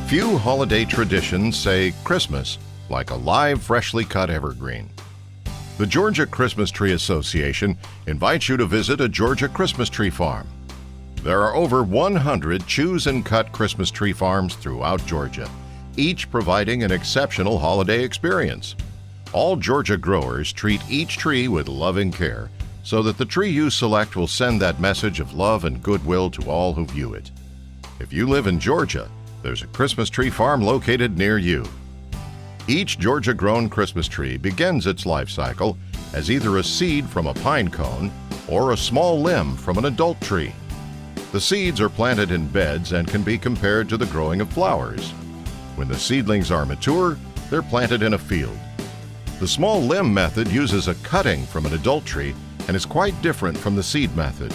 Few holiday traditions say Christmas like a live, freshly cut evergreen. The Georgia Christmas Tree Association invites you to visit a Georgia Christmas tree farm. There are over 100 choose and cut Christmas tree farms throughout Georgia, each providing an exceptional holiday experience. All Georgia growers treat each tree with loving care so that the tree you select will send that message of love and goodwill to all who view it. If you live in Georgia, there's a Christmas tree farm located near you. Each Georgia-grown Christmas tree begins its life cycle as either a seed from a pine cone or a small limb from an adult tree. The seeds are planted in beds and can be compared to the growing of flowers. When the seedlings are mature, they're planted in a field. The small limb method uses a cutting from an adult tree and is quite different from the seed method.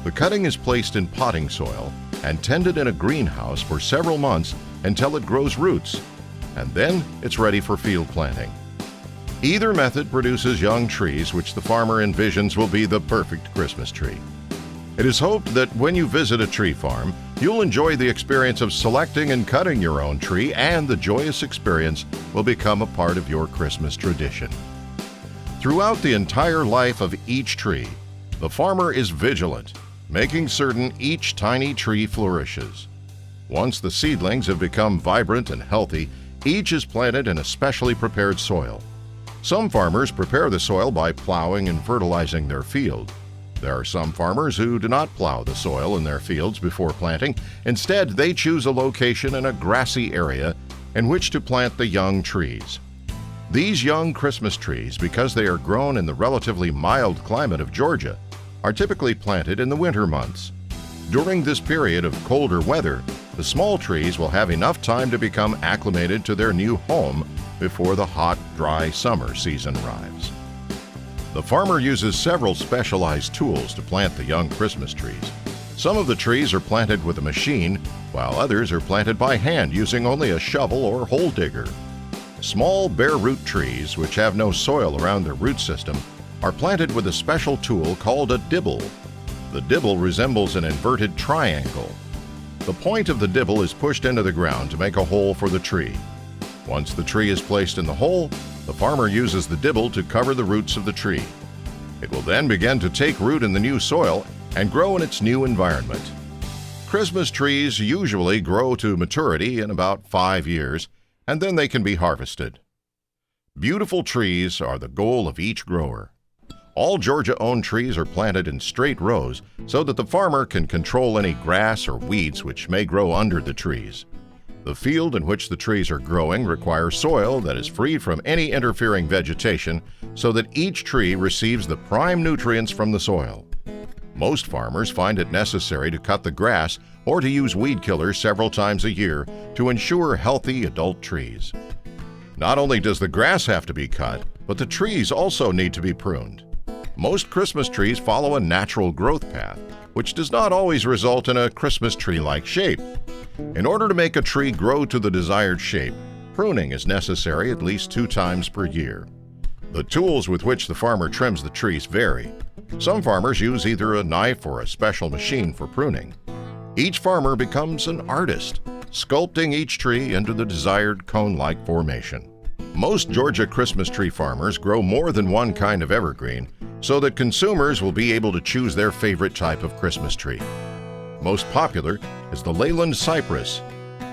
The cutting is placed in potting soil and tended in a greenhouse for several months until it grows roots, and then it's ready for field planting. Either method produces young trees which the farmer envisions will be the perfect Christmas tree. It is hoped that when you visit a tree farm, you'll enjoy the experience of selecting and cutting your own tree, and the joyous experience will become a part of your Christmas tradition. Throughout the entire life of each tree, the farmer is vigilant, making certain each tiny tree flourishes. Once the seedlings have become vibrant and healthy, each is planted in a specially prepared soil. Some farmers prepare the soil by plowing and fertilizing their field. There are some farmers who do not plow the soil in their fields before planting. Instead, they choose a location in a grassy area in which to plant the young trees. These young Christmas trees, because they are grown in the relatively mild climate of Georgia, are typically planted in the winter months. During this period of colder weather, the small trees will have enough time to become acclimated to their new home before the hot, dry summer season arrives. The farmer uses several specialized tools to plant the young Christmas trees. Some of the trees are planted with a machine, while others are planted by hand using only a shovel or hole digger. Small bare root trees, which have no soil around their root system, are planted with a special tool called a dibble. The dibble resembles an inverted triangle. The point of the dibble is pushed into the ground to make a hole for the tree. Once the tree is placed in the hole, the farmer uses the dibble to cover the roots of the tree. It will then begin to take root in the new soil and grow in its new environment. Christmas trees usually grow to maturity in about 5 years, and then they can be harvested. Beautiful trees are the goal of each grower. All Georgia-owned trees are planted in straight rows so that the farmer can control any grass or weeds which may grow under the trees. The field in which the trees are growing requires soil that is free from any interfering vegetation so that each tree receives the prime nutrients from the soil. Most farmers find it necessary to cut the grass or to use weed killers several times a year to ensure healthy adult trees. Not only does the grass have to be cut, but the trees also need to be pruned. Most Christmas trees follow a natural growth path, which does not always result in a Christmas tree-like shape. In order to make a tree grow to the desired shape, pruning is necessary at least 2 times per year. The tools with which the farmer trims the trees vary. Some farmers use either a knife or a special machine for pruning. Each farmer becomes an artist, sculpting each tree into the desired cone-like formation. Most Georgia Christmas tree farmers grow more than one kind of evergreen so that consumers will be able to choose their favorite type of Christmas tree. Most popular is the Leyland cypress.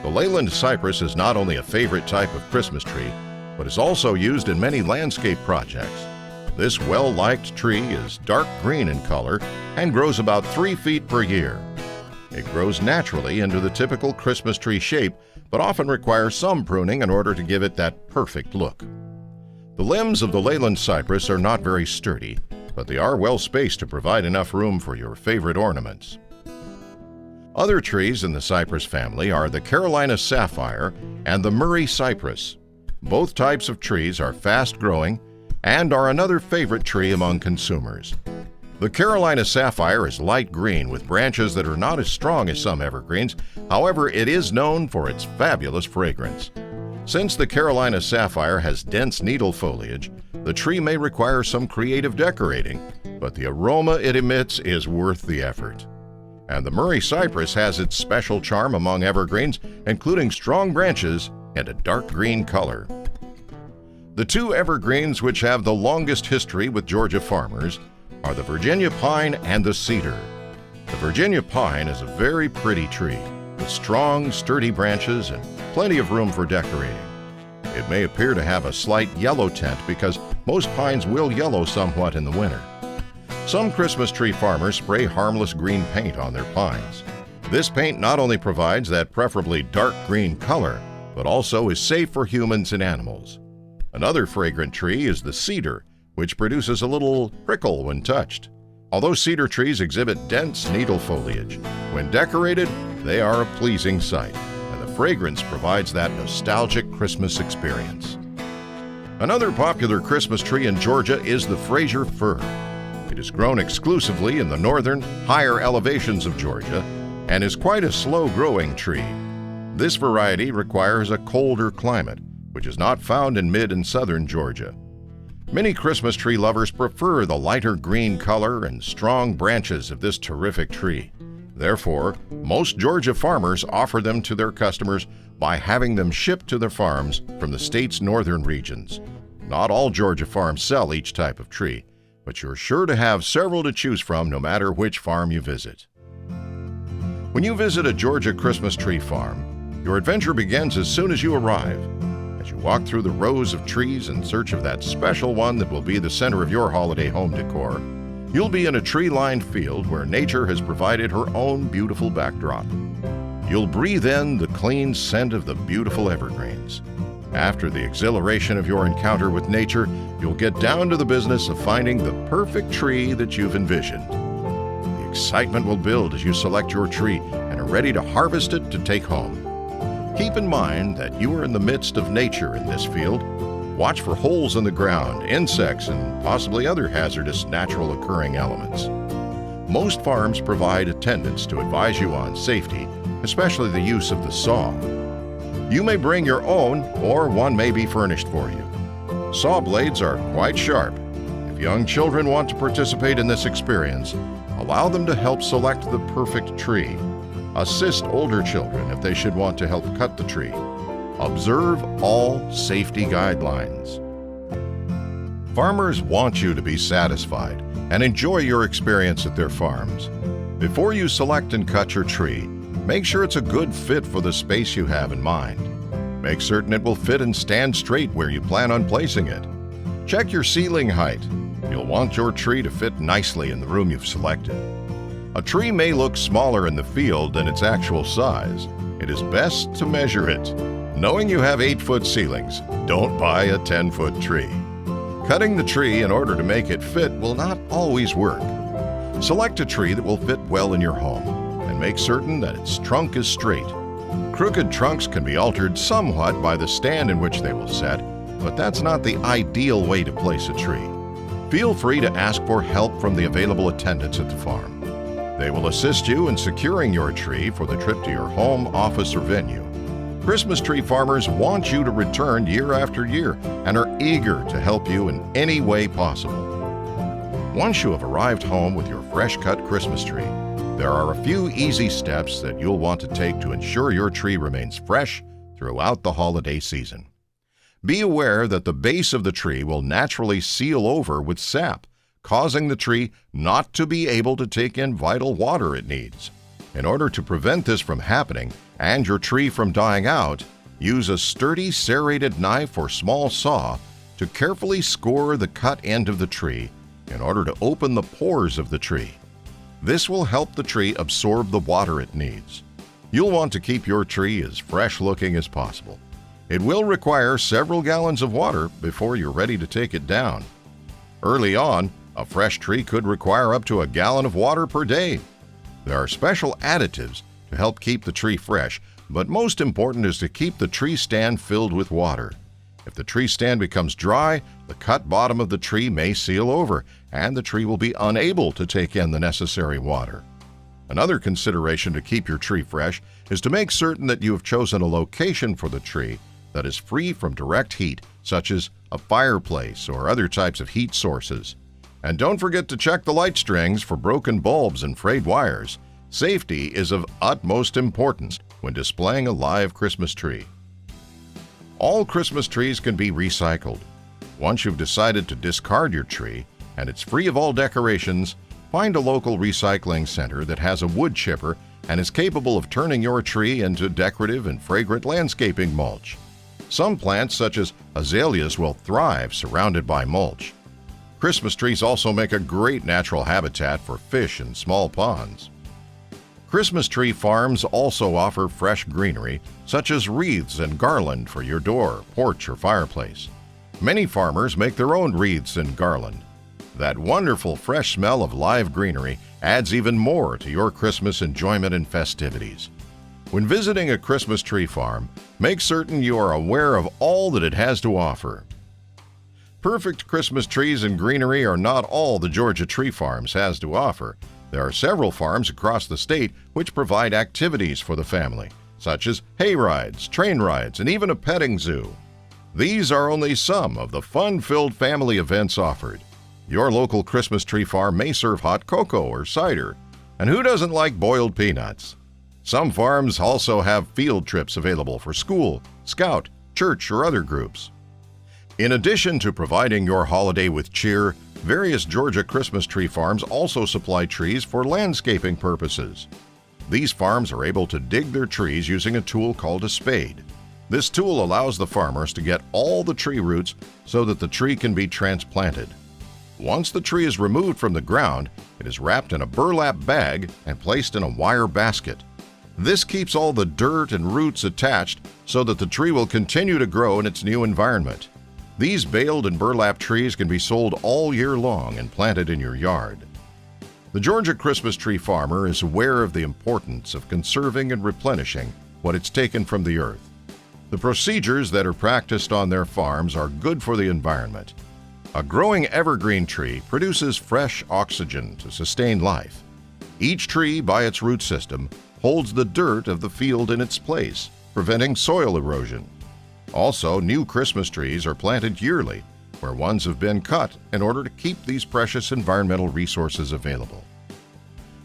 The Leyland cypress is not only a favorite type of Christmas tree, but is also used in many landscape projects. This well-liked tree is dark green in color and grows about 3 feet per year. It grows naturally into the typical Christmas tree shape, but often requires some pruning in order to give it that perfect look. The limbs of the Leyland cypress are not very sturdy, but they are well spaced to provide enough room for your favorite ornaments. Other trees in the cypress family are the Carolina sapphire and the Murray cypress. Both types of trees are fast-growing and are another favorite tree among consumers. The Carolina sapphire is light green with branches that are not as strong as some evergreens. However, it is known for its fabulous fragrance. Since the Carolina sapphire has dense needle foliage, the tree may require some creative decorating, but the aroma it emits is worth the effort. And the Murray cypress has its special charm among evergreens, including strong branches and a dark green color. The two evergreens which have the longest history with Georgia farmers are the Virginia pine and the cedar. The Virginia pine is a very pretty tree with strong, sturdy branches and plenty of room for decorating. It may appear to have a slight yellow tint because most pines will yellow somewhat in the winter. Some Christmas tree farmers spray harmless green paint on their pines. This paint not only provides that preferably dark green color, but also is safe for humans and animals. Another fragrant tree is the cedar, which produces a little prickle when touched. Although cedar trees exhibit dense needle foliage, when decorated, they are a pleasing sight, and the fragrance provides that nostalgic Christmas experience. Another popular Christmas tree in Georgia is the Fraser fir. It is grown exclusively in the northern, higher elevations of Georgia and is quite a slow-growing tree. This variety requires a colder climate, which is not found in mid and southern Georgia. Many Christmas tree lovers prefer the lighter green color and strong branches of this terrific tree. Therefore, most Georgia farmers offer them to their customers by having them shipped to their farms from the state's northern regions. Not all Georgia farms sell each type of tree, but you're sure to have several to choose from no matter which farm you visit. When you visit a Georgia Christmas tree farm, your adventure begins as soon as you arrive. As you walk through the rows of trees in search of that special one that will be the center of your holiday home decor, you'll be in a tree-lined field where nature has provided her own beautiful backdrop. You'll breathe in the clean scent of the beautiful evergreens. After the exhilaration of your encounter with nature, you'll get down to the business of finding the perfect tree that you've envisioned. The excitement will build as you select your tree and are ready to harvest it to take home. Keep in mind that you are in the midst of nature in this field. Watch for holes in the ground, insects, and possibly other hazardous natural occurring elements. Most farms provide attendants to advise you on safety, especially the use of the saw. You may bring your own, or one may be furnished for you. Saw blades are quite sharp. If young children want to participate in this experience, allow them to help select the perfect tree. Assist older children if they should want to help cut the tree. Observe all safety guidelines. Farmers want you to be satisfied and enjoy your experience at their farms. Before you select and cut your tree, make sure it's a good fit for the space you have in mind. Make certain it will fit and stand straight where you plan on placing it. Check your ceiling height. You'll want your tree to fit nicely in the room you've selected. A tree may look smaller in the field than its actual size. It is best to measure it. Knowing you have 8-foot ceilings, don't buy a 10-foot tree. Cutting the tree in order to make it fit will not always work. Select a tree that will fit well in your home and make certain that its trunk is straight. Crooked trunks can be altered somewhat by the stand in which they will set, but that's not the ideal way to place a tree. Feel free to ask for help from the available attendants at the farm. They will assist you in securing your tree for the trip to your home, office, or venue. Christmas tree farmers want you to return year after year and are eager to help you in any way possible. Once you have arrived home with your fresh-cut Christmas tree, there are a few easy steps that you'll want to take to ensure your tree remains fresh throughout the holiday season. Be aware that the base of the tree will naturally seal over with sap, causing the tree not to be able to take in vital water it needs. In order to prevent this from happening and your tree from dying out, use a sturdy serrated knife or small saw to carefully score the cut end of the tree in order to open the pores of the tree. This will help the tree absorb the water it needs. You'll want to keep your tree as fresh looking as possible. It will require several gallons of water before you're ready to take it down. Early on, a fresh tree could require up to a gallon of water per day. There are special additives to help keep the tree fresh, but most important is to keep the tree stand filled with water. If the tree stand becomes dry, the cut bottom of the tree may seal over, and the tree will be unable to take in the necessary water. Another consideration to keep your tree fresh is to make certain that you have chosen a location for the tree that is free from direct heat, such as a fireplace or other types of heat sources. And don't forget to check the light strings for broken bulbs and frayed wires. Safety is of utmost importance when displaying a live Christmas tree. All Christmas trees can be recycled. Once you've decided to discard your tree and it's free of all decorations, find a local recycling center that has a wood chipper and is capable of turning your tree into decorative and fragrant landscaping mulch. Some plants, such as azaleas, will thrive surrounded by mulch. Christmas trees also make a great natural habitat for fish in small ponds. Christmas tree farms also offer fresh greenery, such as wreaths and garland for your door, porch, or fireplace. Many farmers make their own wreaths and garland. That wonderful fresh smell of live greenery adds even more to your Christmas enjoyment and festivities. When visiting a Christmas tree farm, make certain you are aware of all that it has to offer. Perfect Christmas trees and greenery are not all the Georgia Tree Farms has to offer. There are several farms across the state which provide activities for the family, such as hay rides, train rides, and even a petting zoo. These are only some of the fun-filled family events offered. Your local Christmas tree farm may serve hot cocoa or cider, and who doesn't like boiled peanuts? Some farms also have field trips available for school, scout, church, or other groups. In addition to providing your holiday with cheer, various Georgia Christmas tree farms also supply trees for landscaping purposes. These farms are able to dig their trees using a tool called a spade. This tool allows the farmers to get all the tree roots so that the tree can be transplanted. Once the tree is removed from the ground, it is wrapped in a burlap bag and placed in a wire basket. This keeps all the dirt and roots attached so that the tree will continue to grow in its new environment. These baled and burlap trees can be sold all year long and planted in your yard. The Georgia Christmas tree farmer is aware of the importance of conserving and replenishing what it's taken from the earth. The procedures that are practiced on their farms are good for the environment. A growing evergreen tree produces fresh oxygen to sustain life. Each tree, by its root system, holds the dirt of the field in its place, preventing soil erosion. Also, new Christmas trees are planted yearly, where ones have been cut in order to keep these precious environmental resources available.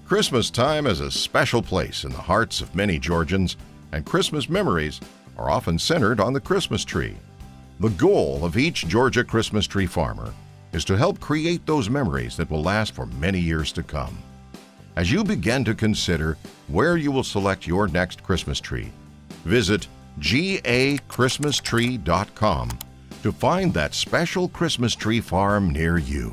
Christmas time is a special place in the hearts of many Georgians, and Christmas memories are often centered on the Christmas tree. The goal of each Georgia Christmas tree farmer is to help create those memories that will last for many years to come. As you begin to consider where you will select your next Christmas tree, visit gachristmastree.com to find that special Christmas tree farm near you.